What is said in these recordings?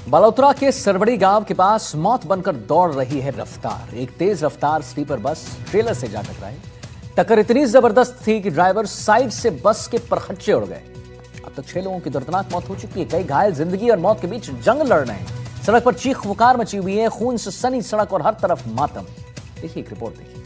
बालोतरा के सरवड़ी गांव के पास मौत बनकर दौड़ रही है रफ्तार। एक तेज रफ्तार स्लीपर बस ट्रेलर से जा टकराई। टक्कर इतनी जबरदस्त थी कि ड्राइवर साइड से बस के परखच्चे उड़ गए। अब तक 6 लोगों की दर्दनाक मौत हो चुकी है। कई घायल जिंदगी और मौत के बीच जंग लड़ रहे हैं। सड़क पर चीख पुकार मची हुई है। खून से सनी सड़क और हर तरफ मातम। देखिए एक रिपोर्ट देखिए।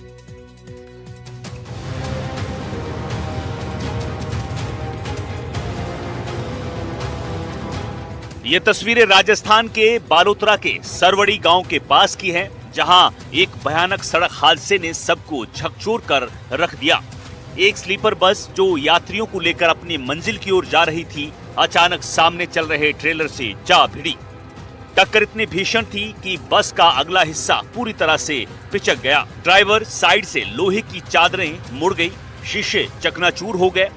ये तस्वीरें राजस्थान के बालोतरा के सरवड़ी गांव के पास की हैं, जहां एक भयानक सड़क हादसे ने सबको झकझोर कर रख दिया। एक स्लीपर बस जो यात्रियों को लेकर अपनी मंजिल की ओर जा रही थी, अचानक सामने चल रहे ट्रेलर से जा भिड़ी। टक्कर इतनी भीषण थी कि बस का अगला हिस्सा पूरी तरह से पिचक गया। ड्राइवर साइड से लोहे की चादरें मुड़ गई, शीशे चकनाचूर हो गए।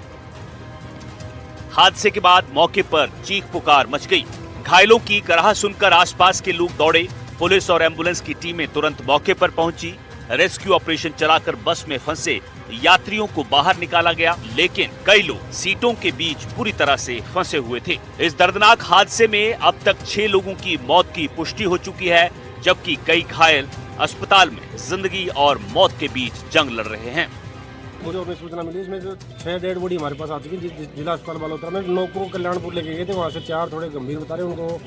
हादसे के बाद मौके पर चीख पुकार मच गई। घायलों की कराह सुनकर आसपास के लोग दौड़े। पुलिस और एम्बुलेंस की टीमें तुरंत मौके पर पहुंची। रेस्क्यू ऑपरेशन चलाकर बस में फंसे यात्रियों को बाहर निकाला गया, लेकिन कई लोग सीटों के बीच पूरी तरह से फंसे हुए थे। इस दर्दनाक हादसे में अब तक 6 लोगों की मौत की पुष्टि हो चुकी है, जबकि कई घायल अस्पताल में जिंदगी और मौत के बीच जंग लड़ रहे हैं। मुझे हमें सूचना मिली, इसमें जो 6 डेड बॉडी हमारे पास आ चुकी है। जिला अस्पताल बालोतरा में 9 को कल्याणपुर लेके गए थे, वहाँ से 4 थोड़े गंभीर बता रहे, उनको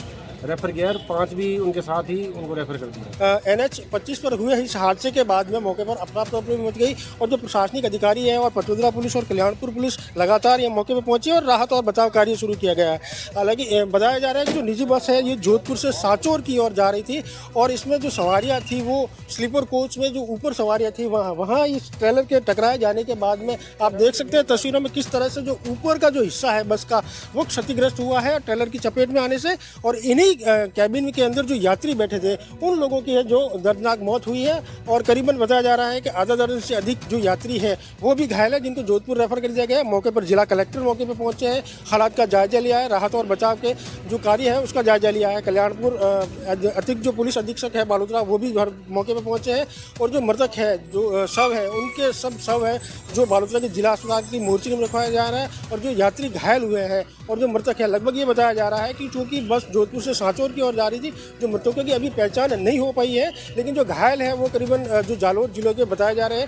रेफर किया और 5 भी उनके साथ ही उनको रेफर कर दिया। NH 25 पर हुए इस हादसे के बाद में मौके पर अफरा तफरी मच गई और जो प्रशासनिक अधिकारी है और पटोदरा पुलिस और कल्याणपुर पुलिस लगातार ये मौके पर पहुंची और राहत और बचाव कार्य शुरू किया गया है। हालांकि बताया जा रहा है कि जो निजी बस है ये जोधपुर से सांचौर की ओर जा रही थी और इसमें जो सवारियाँ थी वो स्लीपर कोच में जो ऊपर सवारियाँ थी वहाँ इस ट्रेलर के टकराए जाने के बाद में आप देख सकते हैं तस्वीरों में किस तरह से जो ऊपर का जो हिस्सा है बस का वो क्षतिग्रस्त हुआ है ट्रेलर की चपेट में आने से। और इन्हीं कैबिन के अंदर जो यात्री बैठे थे उन लोगों की है जो दर्दनाक मौत हुई है और करीबन बताया जा रहा है कि आधा दर्जन से अधिक जो यात्री है वो भी घायल है, जिनको जोधपुर रेफर कर दिया गया है। मौके पर जिला कलेक्टर मौके पर पहुंचे हैं, हालात का जायजा लिया है, राहत और बचाव के जो कार्य है उसका जायजा लिया है। कल्याणपुर अतिरिक्त जो पुलिस अधीक्षक है बालोतरा वो भी मौके पर पहुंचे हैं और जो मृतक है जो शव है उनके सब शव है जो बालोतरा के जिला अस्पताल की मोर्चरी में रखवाया जा रहा है और जो यात्री घायल हुए हैं और जो मृतक है लगभग ये बताया जा रहा है कि चूंकि बस जोधपुर से सांचौर की ओर जा रही थी, जो मृतकों की अभी पहचान नहीं हो पाई है, लेकिन जो घायल है वो करीबन जो जालोर जिले के बताए जा रहे हैं।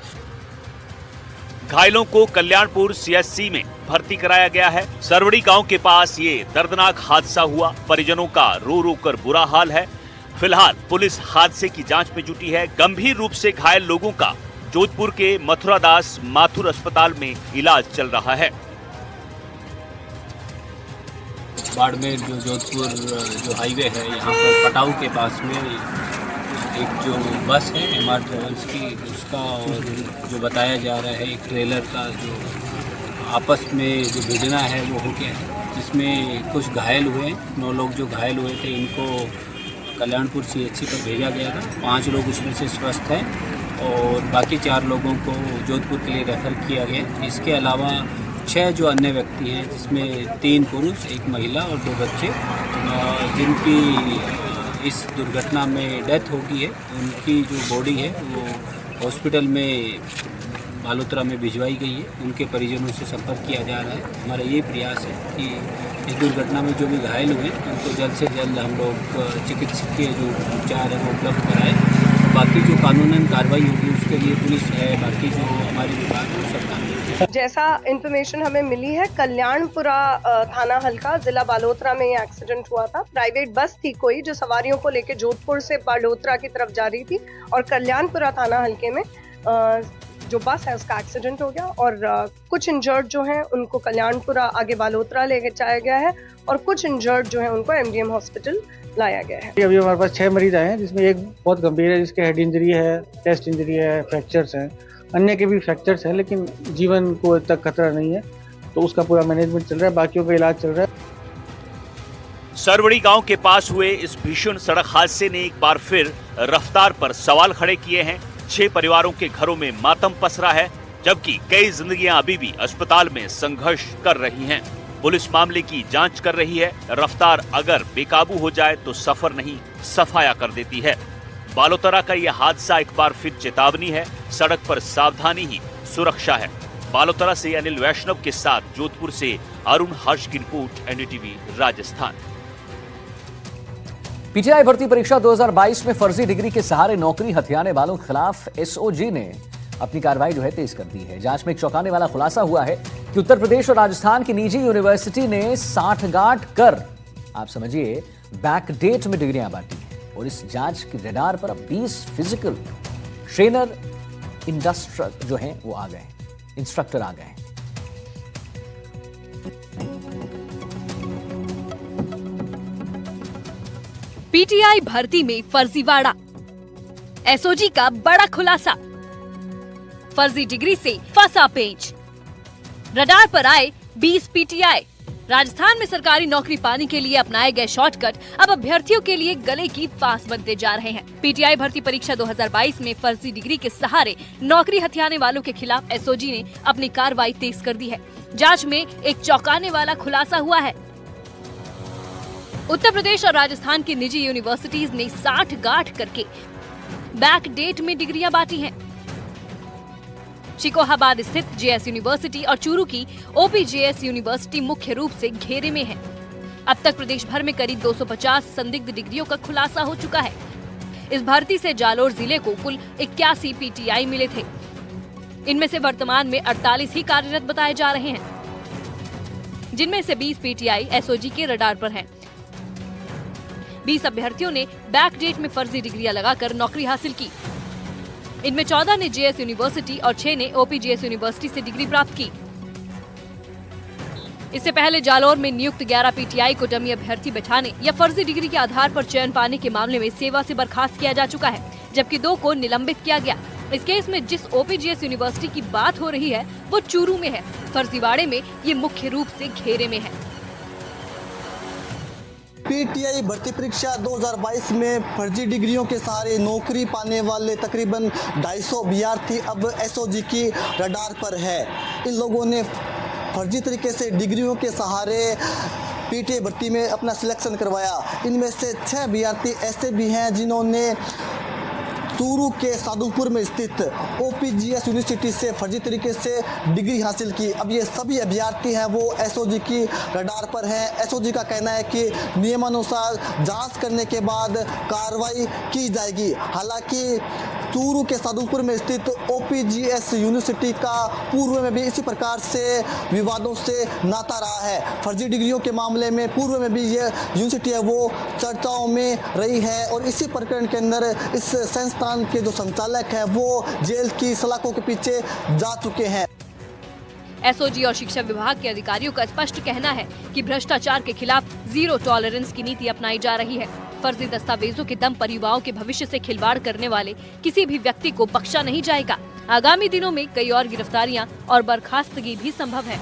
घायलों को कल्याणपुर CHC में भर्ती कराया गया है। सरवड़ी गांव के पास ये दर्दनाक हादसा हुआ। परिजनों का रो रो कर बुरा हाल है। फिलहाल पुलिस हादसे की जांच में जुटी है। गंभीर रूप से घायल लोगों का जोधपुर के मथुरादास माथुर अस्पताल में इलाज चल रहा है। बाड़मेर जो जोधपुर जो हाईवे है, यहाँ पर पटाऊ के पास में एक जो बस है MR ट्रेवल्स की, उसका और जो बताया जा रहा है एक ट्रेलर का जो आपस में जो भिड़ना है वो हो गया है, जिसमें कुछ घायल हुए। 9 लोग जो घायल हुए थे इनको कल्याणपुर CHC पर भेजा गया था। 5 लोग उसमें से स्वस्थ हैं और बाकी 4 लोगों को जोधपुर के लिए रेफ़र किया गया। इसके अलावा 6 जो अन्य व्यक्ति हैं, जिसमें 3 पुरुष, 1 महिला और 2 बच्चे, जिनकी इस दुर्घटना में डेथ हो गई है, उनकी जो बॉडी है वो हॉस्पिटल में बालोतरा में भिजवाई गई है। उनके परिजनों से संपर्क किया जा रहा है। हमारा ये प्रयास है कि इस दुर्घटना में जो भी घायल हुए उनको जल्द से जल्द हम लोग चिकित्सकीय जो उपचार है वो उपलब्ध कराएं। बाकी जो कानूनन कार्रवाई होगी उसके लिए पुलिस है, बाकी जो हमारे विभाग है वो सब काम। जैसा इन्फॉर्मेशन हमें मिली है, कल्याणपुरा थाना हल्का जिला बालोतरा में ये एक्सीडेंट हुआ था। प्राइवेट बस थी कोई जो सवारियों को लेकर जोधपुर से बालोतरा की तरफ जा रही थी और कल्याणपुरा थाना हल्के में जो बस है उसका एक्सीडेंट हो गया और कुछ इंजर्ड जो हैं उनको कल्याणपुरा आगे बालोतरा ले जाया गया है और कुछ इंजर्ड जो है उनको MDM हॉस्पिटल लाया गया है। अभी हमारे पास 6 मरीज आए हैं, जिसमें एक बहुत गंभीर है, जिसके हेड इंजरी है, चेस्ट इंजरी है, फ्रैक्चर्स हैं। अन्य के भी फ्रैक्चर्स हैं, लेकिन जीवन को तक खतरा नहीं है, तो उसका पूरा मैनेजमेंट चल रहा है, बाकियों का इलाज चल रहा है। सरवड़ी गांव के पास हुए इस भीषण सड़क हादसे ने एक बार फिर रफ्तार पर सवाल खड़े किए हैं। 6 परिवारों के घरों में मातम पसरा है, जबकि कई जिंदगियां अभी भी अस्पताल में संघर्ष कर रही हैं। पुलिस मामले की जांच कर रही है। रफ्तार अगर बेकाबू हो जाए तो सफर नहीं सफाया कर देती है। बालोतरा का यह हादसा एक बार फिर चेतावनी है। सड़क पर सावधानी ही सुरक्षा है। बालोतरा से अनिल वैष्णव के साथ जोधपुर से अरुण हर्ष की रिपोर्ट, NDTV राजस्थान। पीटीआई भर्ती परीक्षा 2022 में फर्जी डिग्री के सहारे नौकरी हथियाने वालों के खिलाफ एसओजी ने अपनी कार्रवाई जो है तेज कर दी है। जांच में एक चौंकाने वाला खुलासा हुआ है कि उत्तर प्रदेश और राजस्थान की निजी यूनिवर्सिटी ने साठगांठ कर, आप समझिए, बैकडेट में डिग्रियां बांटी हैं। और इस जांच की रडार पर अब 20 फिजिकल ट्रेनर इंस्ट्रक्टर जो हैं वो आ गए, इंस्ट्रक्टर आ गए। पीटीआई भर्ती में फर्जीवाड़ा, एसओजी का बड़ा खुलासा, फर्जी डिग्री से फंसा पेंच, रडार पर आए 20 पीटीआई। राजस्थान में सरकारी नौकरी पाने के लिए अपनाए गए शॉर्टकट अब अभ्यर्थियों के लिए गले की फांस बनते जा रहे हैं। पीटीआई भर्ती परीक्षा 2022 में फर्जी डिग्री के सहारे नौकरी हथियाने वालों के खिलाफ एसओजी ने अपनी कार्रवाई तेज कर दी है। जांच में एक चौंकाने वाला खुलासा हुआ है। उत्तर प्रदेश और राजस्थान की निजी यूनिवर्सिटीज ने साठगांठ करके बैकडेट में डिग्रियां बांटी हैं। शिकोहाबाद स्थित जेएस यूनिवर्सिटी और चूरू की ओपीजेएस यूनिवर्सिटी मुख्य रूप से घेरे में है। अब तक प्रदेश भर में करीब 250 संदिग्ध डिग्रियों का खुलासा हो चुका है। इस भर्ती से जालोर जिले को कुल 81 पीटीआई मिले थे। इनमें से वर्तमान में 48 ही कार्यरत बताए जा रहे हैं, जिनमें से 20 पीटीआई एसओजी के रडार पर हैं। 20 अभ्यर्थियों ने बैकडेट में फर्जी डिग्रियां लगाकर नौकरी हासिल की। इनमें 14 ने जेएस यूनिवर्सिटी और 6 ने ओपीजेएस यूनिवर्सिटी से डिग्री प्राप्त की। इससे पहले जालोर में नियुक्त 11 पीटीआई को डमी अभ्यर्थी बैठाने या फर्जी डिग्री के आधार पर चयन पाने के मामले में सेवा से बर्खास्त किया जा चुका है, जबकि 2 को निलंबित किया गया। इस केस में जिस ओपीजेएस यूनिवर्सिटी की बात हो रही है वो चूरू में है। फर्जीवाड़े में ये मुख्य रूप से घेरे में है। पीटीआई भर्ती परीक्षा 2022 में फर्जी डिग्रियों के सहारे नौकरी पाने वाले तकरीबन 250 अभ्यर्थी अब एसओजी की रडार पर है। इन लोगों ने फर्जी तरीके से डिग्रियों के सहारे पीटीआई भर्ती में अपना सिलेक्शन करवाया। इनमें से 6 अभ्यर्थी ऐसे भी हैं जिन्होंने चूरू के सादुलपुर में स्थित ओपीजेएस यूनिवर्सिटी से फर्जी तरीके से डिग्री हासिल की। अब ये सभी अभ्यर्थी हैं वो एसओजी की रडार पर हैं। एसओजी का कहना है कि नियमानुसार जांच करने के बाद कार्रवाई की जाएगी। हालांकि चूरू के सादुलपुर में स्थित ओपीजेएस यूनिवर्सिटी का पूर्व में भी इसी प्रकार से विवादों से नाता रहा है। फर्जी डिग्रियों के मामले में पूर्व में भी ये यूनिवर्सिटी है वो चर्चाओं में रही है और इसी प्रकरण के अंदर इस संस्थान के जो संचालक है वो जेल की सलाखों के पीछे जा चुके हैं। एसओजी और शिक्षा विभाग के अधिकारियों का स्पष्ट कहना है कि भ्रष्टाचार के खिलाफ जीरो टॉलरेंस की नीति अपनाई जा रही है। फर्जी दस्तावेजों के दम पर युवाओं के भविष्य से खिलवाड़ करने वाले किसी भी व्यक्ति को बख्शा नहीं जाएगा। आगामी दिनों में कई और गिरफ्तारियां और बर्खास्तगी भी संभव है।